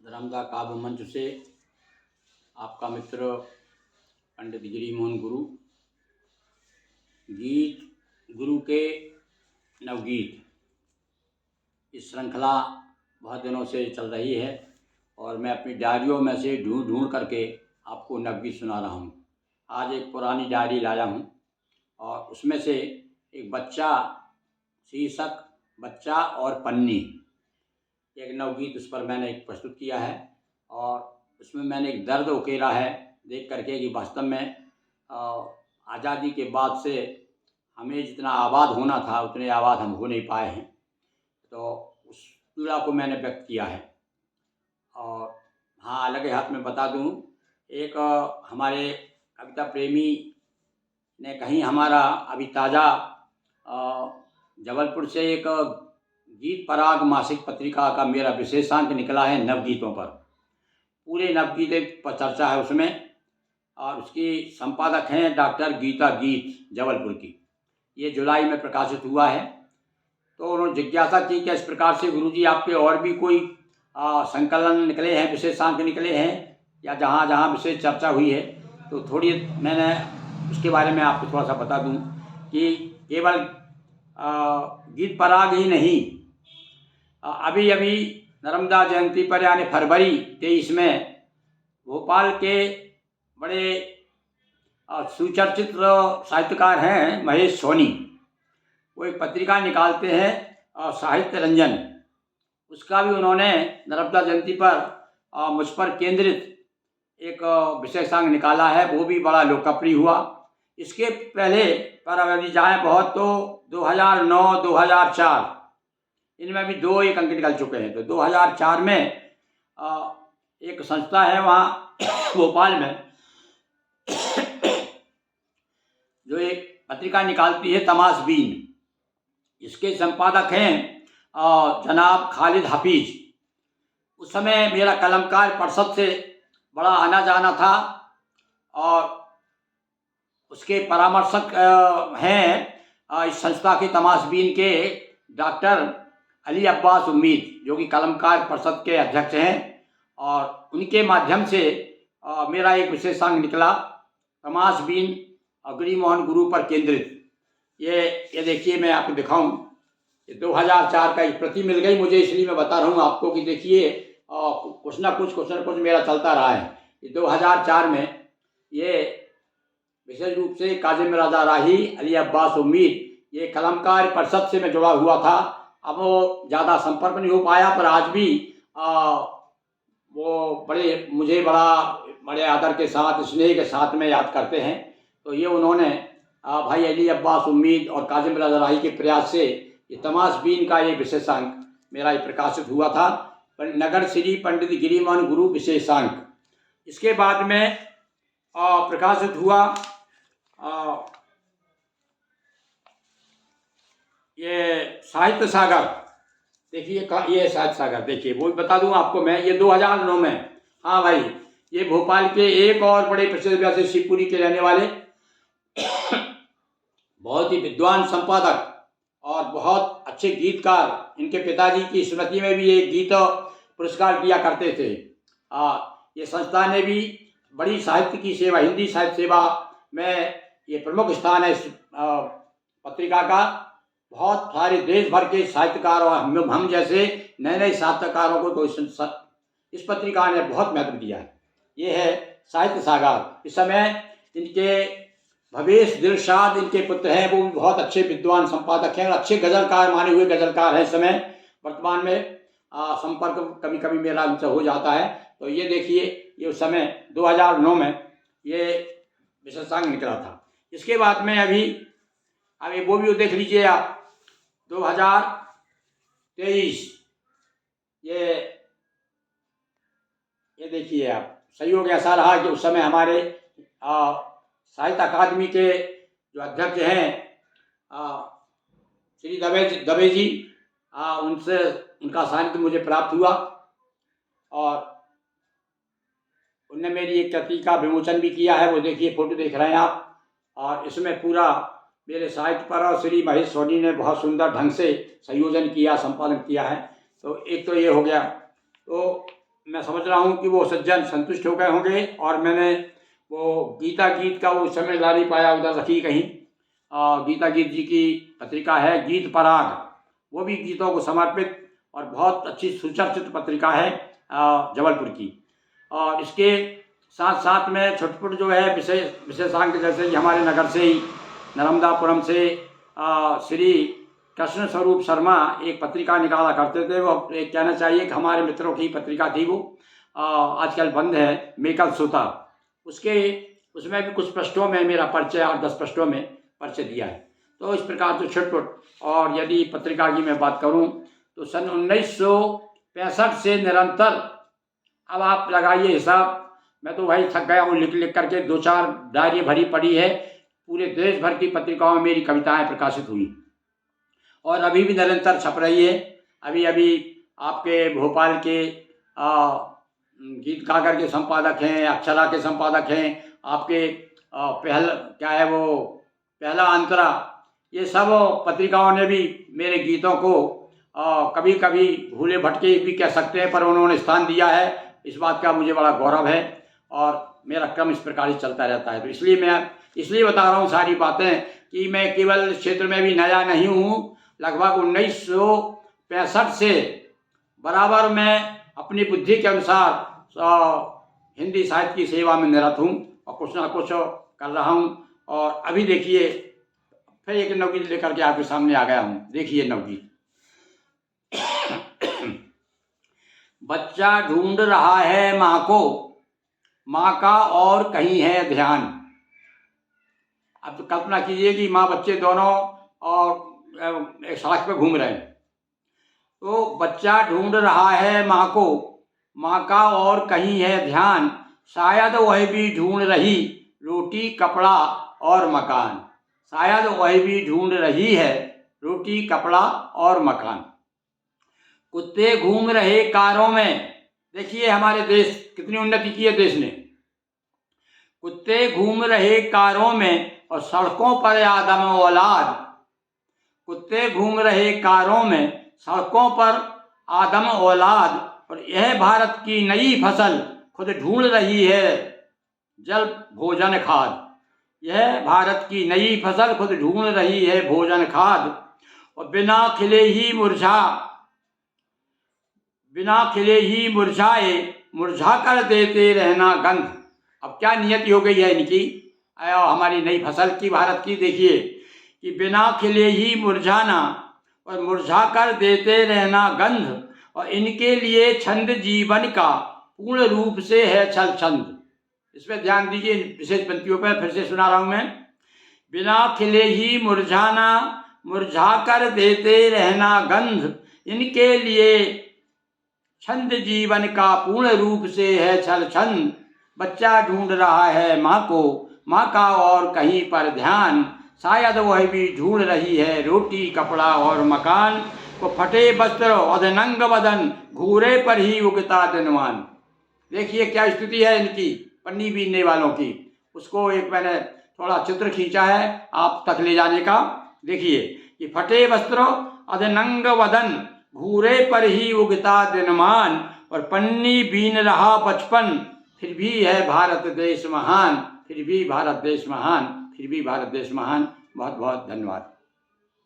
धर्मदा काव्य मंच से आपका मित्र पंडित गिरी मोहन गुरु। गीत गुरु के नवगीत, इस श्रृंखला बहुत दिनों से चल रही है और मैं अपनी डायरियों में से ढूंढ ढूंढ करके आपको नवगीत सुना रहा हूँ। आज एक पुरानी डायरी लाया हूँ और उसमें से एक बच्चा, शीर्षक बच्चा और पन्नी, एक नवगीत उस पर मैंने एक प्रस्तुत किया है और उसमें मैंने एक दर्द उकेरा है देख करके कि वास्तव में आज़ादी के बाद से हमें जितना आबाद होना था उतने आबाद हम हो नहीं पाए हैं, तो उस पीड़ा को मैंने व्यक्त किया है। और हाँ, अलग हाथ में बता दूं, एक हमारे कविता प्रेमी ने कहीं हमारा अभी ताज़ा जबलपुर से एक गीत पराग मासिक पत्रिका का मेरा विशेषांक निकला है नवगीतों पर। पूरे नवगीत पर चर्चा है उसमें और उसकी संपादक हैं डॉक्टर गीता गीत जबलपुर की। ये जुलाई में प्रकाशित हुआ है। तो उन्होंने जिज्ञासा की कि इस प्रकार से गुरुजी आपके और भी कोई संकलन निकले हैं, विशेषांक निकले हैं या जहाँ जहाँ विशेष चर्चा हुई है, तो थोड़ी मैंने उसके बारे में आपको थोड़ा सा बता दूं कि केवल गीत पराग ही नहीं, अभी अभी नर्मदा जयंती पर यानी फरवरी 23 में भोपाल के बड़े सुचर्चित साहित्यकार हैं महेश सोनी, वो एक पत्रिका निकालते हैं साहित्य रंजन। उसका भी उन्होंने नर्मदा जयंती पर मुझ पर केंद्रित एक विशेषांक निकाला है, वो भी बड़ा लोकप्रिय हुआ। इसके पहले पर यदि जाएँ बहुत तो 2009-2004 इनमें भी 2 अंक निकल चुके हैं। तो 2004 में एक संस्था है वहाँ भोपाल में जो एक पत्रिका निकालती है तमाशबीन, इसके संपादक हैं जनाब खालिद हफीज। उस समय मेरा कलमकार परिषद से बड़ा आना जाना था और उसके परामर्शक हैं इस संस्था के तमाशबीन के डॉक्टर अली अब्बास उम्मीद, जो कि कलमकार परिषद के अध्यक्ष हैं, और उनके माध्यम से मेरा एक विशेषांक निकला तमाशबीन गिरी मोहन गुरु पर केंद्रित। ये देखिए, मैं आपको दिखाऊं, ये 2004 का एक प्रति मिल गई मुझे, इसलिए मैं बता रहा हूँ आपको कि देखिए कुछ ना कुछ मेरा चलता रहा है। ये 2004 में ये विशेष रूप से काजिम रजा राही, अली अब्बास उम्मीद, ये कलमकार परिषद से मैं जुड़ा हुआ था। अब वो ज़्यादा संपर्क नहीं हो पाया, पर आज भी वो मुझे बड़े आदर के साथ, स्नेह के साथ में याद करते हैं। तो ये उन्होंने भाई अली अब्बास उम्मीद और काजिम रजा राही के प्रयास से ये तमाशबीन का ये विशेषांक मेरा ये प्रकाशित हुआ था, नगर श्री पंडित गिरी मोहन गुरु विशेषांक। इसके बाद में प्रकाशित हुआ ये साहित्य सागर। देखिए ये साहित्य सागर, देखिए वो भी बता दूं आपको मैं, ये 2009 में। हाँ भाई, ये भोपाल के एक और बड़े प्रसिद्ध व्यासी शिवपुरी के रहने वाले बहुत ही विद्वान संपादक और बहुत अच्छे गीतकार, इनके पिताजी की स्मृति में भी एक गीत पुरस्कार दिया करते थे। ये संस्था ने भी बड़ी साहित्य की सेवा, हिंदी साहित्य सेवा में ये प्रमुख स्थान है इस पत्रिका का। बहुत सारे देश भर के साहित्यकार और हम जैसे नए नए साहित्यकारों को तो इस पत्रिका ने बहुत महत्व दिया है। ये है साहित्य सागर। इस समय इनके भवेश दिलशाद इनके पुत्र हैं, वो भी बहुत अच्छे विद्वान संपादक हैं और अच्छे गज़लकार, माने हुए गज़लकार हैं। इस समय वर्तमान में संपर्क कभी कभी मेरा उनसे हो जाता है। तो ये देखिए, ये उस समय 2009 में ये विशेषांक निकला था। इसके बाद में अभी वो भी देख लीजिए आप, 2023 ये देखिए आप, सहयोग ऐसा रहा कि उस समय हमारे साहित्य अकादमी के जो अध्यक्ष हैं श्री दवे जी, उनसे उनका सानिध्य मुझे प्राप्त हुआ और उनने मेरी एक कृति का विमोचन भी किया है। वो देखिए, फोटो देख रहे हैं आप, और इसमें पूरा मेरे साहित्य पर श्री महेश सोनी ने बहुत सुंदर ढंग से संयोजन किया, संपादन किया है। तो एक तो ये हो गया। तो मैं समझ रहा हूँ कि वो सज्जन संतुष्ट हो गए होंगे। और मैंने वो गीता गीत का उस समय ला नहीं पाया, उधर रखी कहीं। गीता गीत जी की पत्रिका है गीत पराग, वो भी गीतों को समर्पित और बहुत अच्छी सुचर्चित पत्रिका है जबलपुर की। और इसके साथ साथ में छोटपुट जो है विशेषांक, जैसे कि हमारे नगर से ही नर्मदापुरम से श्री कृष्ण स्वरूप शर्मा एक पत्रिका निकाला करते थे। वो एक कहना चाहिए कि हमारे मित्रों की पत्रिका थी वो, आजकल बंद है, मेकल सूता। उसमें भी कुछ पृष्ठों में मेरा परिचय, 8-10 पृष्ठों में परिचय दिया है। तो इस प्रकार से छुटपुट। और यदि पत्रिका की मैं बात करूं तो सन 1965 से निरंतर, अब आप लगाइए हिसाब, मैं तो भाई थक गया हूँ लिख लिख करके, 2-4 डायरी भरी पड़ी है। पूरे देश भर की पत्रिकाओं में मेरी कविताएं प्रकाशित हुई और अभी भी निरंतर छप रही है। अभी अभी आपके भोपाल के गीत गागर के संपादक हैं, अक्षरा के संपादक हैं, आपके पहला अंतरा, ये सब पत्रिकाओं ने भी मेरे गीतों को कभी कभी भूले भटके भी कह सकते हैं, पर उन्होंने स्थान दिया है। इस बात का मुझे बड़ा गौरव है और मेरा क्रम इस प्रकार ही चलता रहता है। तो इसलिए बता रहा हूँ सारी बातें कि मैं केवल इस क्षेत्र में भी नया नहीं हूँ। लगभग 1965 से बराबर मैं अपनी बुद्धि के अनुसार हिंदी साहित्य की सेवा में निरत हूँ और कुछ ना कुछ कर रहा हूँ। और अभी देखिए फिर एक नवगीत लेकर के आपके सामने आ गया हूँ। देखिए नवगीत। बच्चा ढूंढ रहा है माँ को, माँ का और कहीं है ध्यान। अब तो कल्पना कीजिए कि माँ बच्चे दोनों और एक सड़क पे घूम रहे हैं। तो बच्चा ढूंढ रहा है माँ को, माँ का और कहीं है ध्यान। शायद वह भी ढूंढ रही रोटी कपड़ा और मकान। शायद वह भी ढूंढ रही है रोटी कपड़ा और मकान। कुत्ते घूम रहे कारों में, देखिए हमारे देश कितनी उन्नति की है देश ने। कुत्ते घूम रहे कारों में और सड़कों पर आदम औलाद। कुत्ते घूम रहे कारों में, सड़कों पर आदम औलाद। और यह भारत की नई फसल खुद ढूंढ रही है जल भोजन खाद। यह भारत की नई फसल खुद ढूंढ रही है भोजन खाद। और बिना खिले ही मुरझाए मुरझा कर देते रहना गंध। अब क्या नियति हो गई है इनकी, हमारी नई फसल की, भारत की। देखिए कि बिना खिले ही मुरझाना और मुरझा कर देते रहना गंध। और इनके लिए छंद जीवन का पूर्ण रूप से है छल छंद। इस पर ध्यान दीजिए, विशेष पंक्तियों पर फिर से सुना रहा हूं मैं। बिना खिले ही मुरझाना, मुरझा कर देते रहना गंध। इनके लिए छंद जीवन का पूर्ण रूप से है छल छंद। बच्चा ढूंढ रहा है माँ को, माँ का और कहीं पर ध्यान। शायद वह भी ढूंढ रही है रोटी कपड़ा और मकान। को फटे वस्त्र अधनंग बदन, घूरे पर ही उगता दिनमान। देखिए क्या स्थिति है इनकी, पन्नी बीनने वालों की। उसको एक मैंने थोड़ा चित्र खींचा है आप तक ले जाने का। देखिए कि फटे वस्त्र अधनंग वदन, घूरे पर ही उगता दिनमान। और पन्नी बीन रहा बचपन, फिर भी है भारत देश महान। फिर भी भारत देश महान, फिर भी भारत देश महान। बहुत बहुत धन्यवाद।